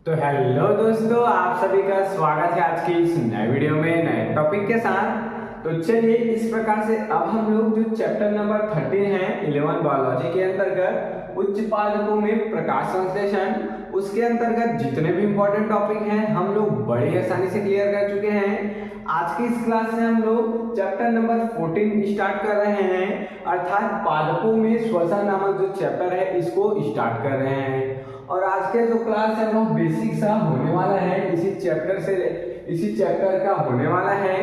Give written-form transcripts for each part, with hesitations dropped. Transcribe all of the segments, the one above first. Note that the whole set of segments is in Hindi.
तो हेलो दोस्तों, आप सभी का स्वागत है आज की इस नए वीडियो में नए टॉपिक के साथ। तो चलिए इस प्रकार से अब हम लोग जो चैप्टर नंबर 13 है 11 बायोलॉजी के अंतर्गत उच्च पादपों में प्रकाश संश्लेषण, उसके अंतर्गत जितने भी इंपॉर्टेंट टॉपिक हैं हम लोग बड़ी आसानी से क्लियर कर चुके हैं। आज की इस क्लास में हम लोग चैप्टर नंबर 14 स्टार्ट कर रहे हैं, अर्थात पादपों में श्वसन नामक जो चैप्टर है इसको स्टार्ट कर रहे हैं। और आज के जो क्लास है वो बेसिक सा होने वाला है, इसी चैप्टर का होने वाला है।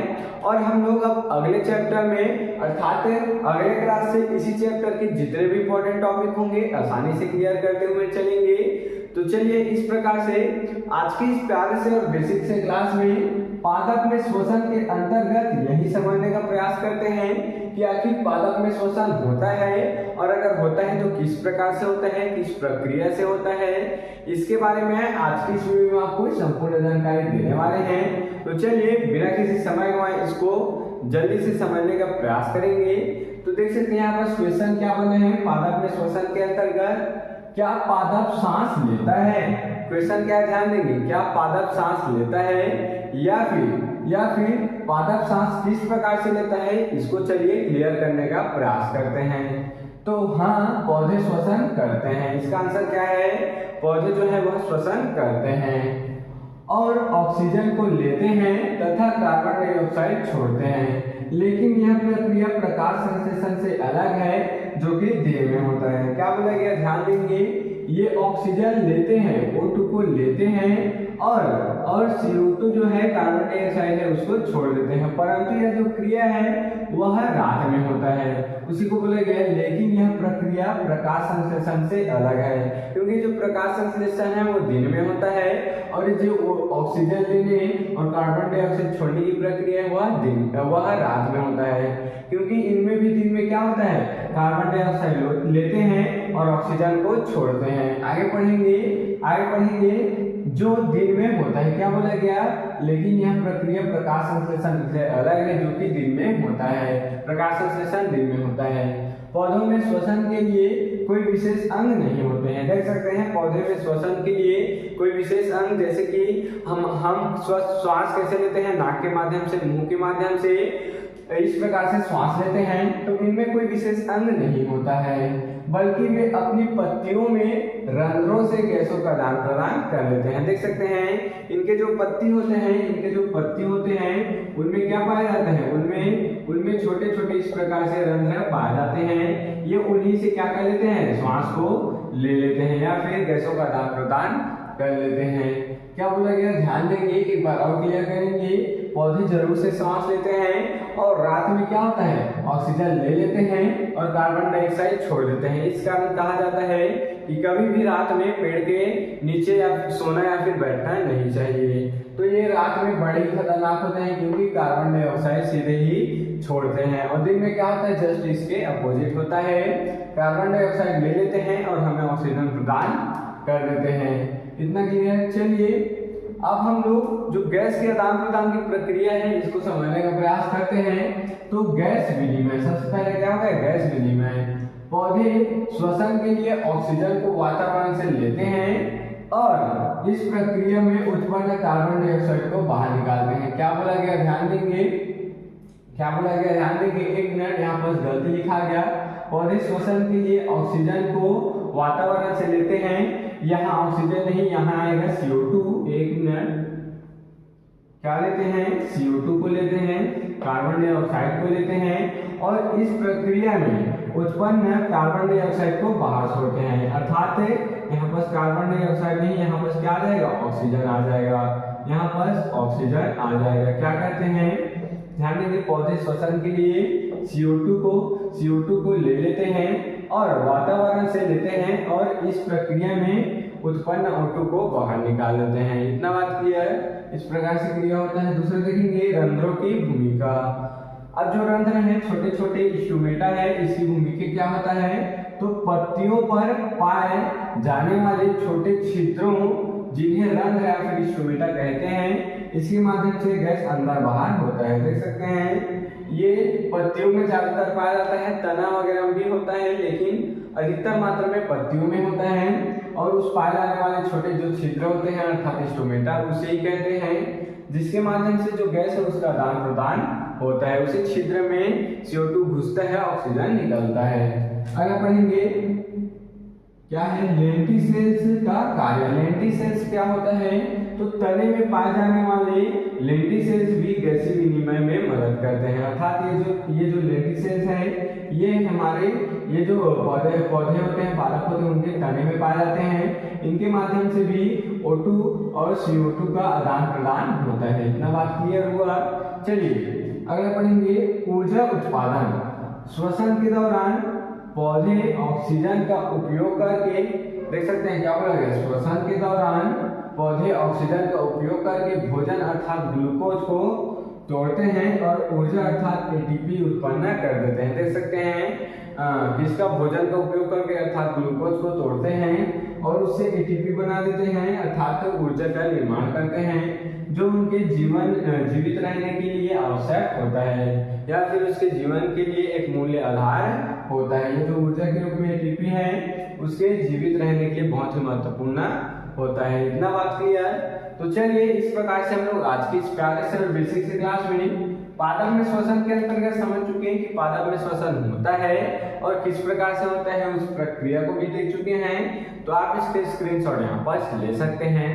और हम लोग अब अगले चैप्टर में अर्थात अगले क्लास से इसी चैप्टर के जितने भी इंपॉर्टेंट टॉपिक होंगे आसानी से क्लियर करते हुए चलेंगे। तो चलिए इस प्रकार से आज की इस प्यारे से और बेसिक से क्लास में पादप में श्वसन के अंतर्गत यही समझने का प्रयास करते हैं कि आखिर पादप में श्वसन होता है, और अगर होता है तो किस प्रकार से होता है, किस प्रक्रिया से होता है, इसके बारे में आज की इस वीडियो में आपको संपूर्ण जानकारी देने वाले हैं। तो चलिए बिना किसी समय गंवाए इसको जल्दी से समझने का प्रयास करेंगे। तो देख सकते हैं यहाँ पर क्वेश्चन क्या बने हैं, पादप में श्वसन के अंतर्गत क्या पादप सांस लेता है। क्वेश्चन क्या है, ध्यान देंगे, क्या पादप सांस लेता है या फिर पादप सांस किस प्रकार से लेता है, इसको चलिए क्लियर करने का प्रयास करते हैं। तो हाँ, पौधे श्वसन करते हैं। इसका आंसर क्या है, पौधे जो है वह श्वसन करते हैं और ऑक्सीजन को लेते हैं तथा कार्बन डाइऑक्साइड छोड़ते हैं। लेकिन यह प्रक्रिया प्रकाश संश्लेषण से अलग है जो कि देह में होता है। क्या बोला गया, ध्यान देंगे, ये ऑक्सीजन लेते हैं, O2 को लेते हैं और CO2 जो है कार्बन डाइऑक्साइड है उसको छोड़ देते हैं, परंतु यह जो क्रिया है वह रात में होता है, उसी को बोला गया है। लेकिन यह प्रक्रिया प्रकाश संश्लेषण से अलग है, क्योंकि जो प्रकाश संश्लेषण है वो दिन में होता है और जो ऑक्सीजन लेने और कार्बन डाइऑक्साइड छोड़ने की प्रक्रिया है वह रात में होता है, क्योंकि इनमें भी दिन में क्या होता है, कार्बन डाइऑक्साइड लेते हैं और ऑक्सीजन को छोड़ते हैं। आगे पढ़ेंगे जो दिन में होता है, क्या बोला गया, लेकिन यह प्रक्रिया प्रकाश संश्लेषण से अलग है जो कि दिन में होता है, प्रकाश संश्लेषण दिन में होता है। पौधों में श्वसन के लिए कोई विशेष अंग नहीं होते हैं। देख सकते हैं पौधे में श्वसन के लिए कोई विशेष अंग, जैसे कि हम श्वास कैसे लेते हैं, नाक के माध्यम से, मुंह के माध्यम से, इस प्रकार से श्वास लेते हैं, तो इनमें कोई विशेष अंग नहीं होता है, बल्कि वे अपनी पत्तियों में रंध्रों से गैसों का आदान प्रदान कर लेते हैं। देख सकते हैं इनके जो पत्ती होते हैं उनमें क्या पाया जाता है, उनमें छोटे छोटे इस प्रकार से रंध्र पाए जाते हैं। ये उन्हीं से क्या कर लेते हैं, श्वास को ले लेते हैं या फिर गैसों का आदान प्रदान कर लेते हैं। क्या बोला गया, ध्यान देंगे, एक बार और क्लियर करेंगे। पौधे जरूर से सांस लेते हैं और रात में क्या होता है, ऑक्सीजन ले लेते हैं और कार्बन डाइऑक्साइड छोड़ देते हैं। इस कारण कहा जाता है कि कभी भी रात में पेड़ के नीचे या सोना या फिर बैठना नहीं चाहिए। तो ये रात में बड़े ही खतरनाक होते हैं, क्योंकि कार्बन डाइऑक्साइड सीधे ही छोड़ते हैं, और दिन में क्या होता है, जस्ट इसके अपोजिट होता है, कार्बन डाइऑक्साइड ले लेते हैं और हमें ऑक्सीजन प्रदान कर देते हैं। इतना क्लियर। चलिए अब हम लोग जो गैस के आदान प्रदान की प्रक्रिया है इसको समझने का प्रयास करते हैं। तो गैस विनिमय, सबसे पहले क्या होगा, गैस विनिमय। पौधे श्वसन के लिए ऑक्सीजन को वातावरण से लेते हैं और इस प्रक्रिया में उत्पन्न कार्बन डाइऑक्साइड को बाहर निकालते हैं। क्या बोला गया, ध्यान देंगे, एक मिनट, यहाँ पर गलती लिखा गया। पौधे श्वसन के लिए ऑक्सीजन को वातावरण से लेते हैं, यहाँ ऑक्सीजन नहीं, यहाँ आएगा CO2। एक मिनट, क्या लेते हैं, CO2 को लेते हैं, कार्बन डाइऑक्साइड को लेते हैं और इस प्रक्रिया में उत्पन्न कार्बन डाइऑक्साइड को बाहर छोड़ते हैं। अर्थात यहाँ पर कार्बन डाइऑक्साइड नहीं, यहाँ पर क्या आ जाएगा, ऑक्सीजन आ जाएगा, यहाँ पर ऑक्सीजन आ जाएगा। क्या करते हैं, ध्यान देंगे, पौधे श्वसन के लिए CO2 को ले लेते हैं और वातावरण से लेते हैं और इस प्रक्रिया में उत्पन्न O2 को बाहर निकाल लेते हैं। इतना बात क्लियर है, इस प्रकार से क्रिया होता है। दूसरे देखेंगे रंध्रों की भूमिका। अब जो रंध्र है, छोटे छोटे स्टोमेटा है, इसकी भूमिका क्या होता है, तो पत्तियों पर पाए जाने वाले छोटे छिद्रों जिन्हें रंध्र या फिर स्टोमेटा कहते हैं, इसके माध्यम से गैस अंदर बाहर होता है। देख सकते हैं ये पत्तियों में ज्यादातर पाया जाता है, तना वगैरह में भी होता है, लेकिन अधिकतर मात्रा में पत्तियों में होता है। और उस पाए जाने वाले छोटे जो छिद्र होते हैं अर्थात स्टोमेटा उसे ही कहते हैं, जिसके माध्यम से जो गैस है उसका आदान प्रदान होता है। उसी छिद्र में CO2 घुसता है, ऑक्सीजन निकलता है। अगर पढ़ेंगे क्या है लेंटिसेल्स का कार्य। लेंटिसेल्स क्या होता है, तो तने में पाए जाने वाले लेंटिसेल्स भी गैसीय विनिमय में मदद करते हैं। अर्थात ये जो लेंटिसेल्स है ये हमारे ये जो पौधे होते हैं, पालक होते हैं, उनके तने में पाए जाते हैं। इनके माध्यम से भी O2 और CO2 का आदान प्रदान होता है। इतना बात क्लियर हुआ। चलिए अगला पढ़ेंगे ऊर्जा उत्पादन। श्वसन के दौरान पौधे ऑक्सीजन का उपयोग करके, देख सकते हैं क्या बोला गया, श्वसन के दौरान पौधे ऑक्सीजन का उपयोग करके भोजन अर्थात ग्लूकोज को तोड़ते हैं और ऊर्जा अर्थात ATP उत्पन्न कर देते हैं। देख सकते हैं किसका भोजन का उपयोग करके अर्थात ग्लूकोज को तोड़ते हैं और उससे ATP बना देते हैं अर्थात ऊर्जा का निर्माण करते हैं, जो उनके जीवित रहने के लिए आवश्यक होता है या फिर उसके जीवन के लिए एक मूल्य आधार होता है। ये जो ऊर्जा के रूप में ATP है उसके जीवित रहने के लिए बहुत ही महत्वपूर्ण होता है। इतना बात क्लियर। तो चलिए इस प्रकार से हम लोग आज की इस प्यारे से बेसिक से क्लास में पादप में श्वसन के अंतर्गत समझ चुके हैं कि पादप में श्वसन होता है और किस प्रकार से होता है, उस प्रक्रिया को भी देख चुके हैं। तो आप इसके स्क्रीनशॉट यहाँ पर ले सकते हैं।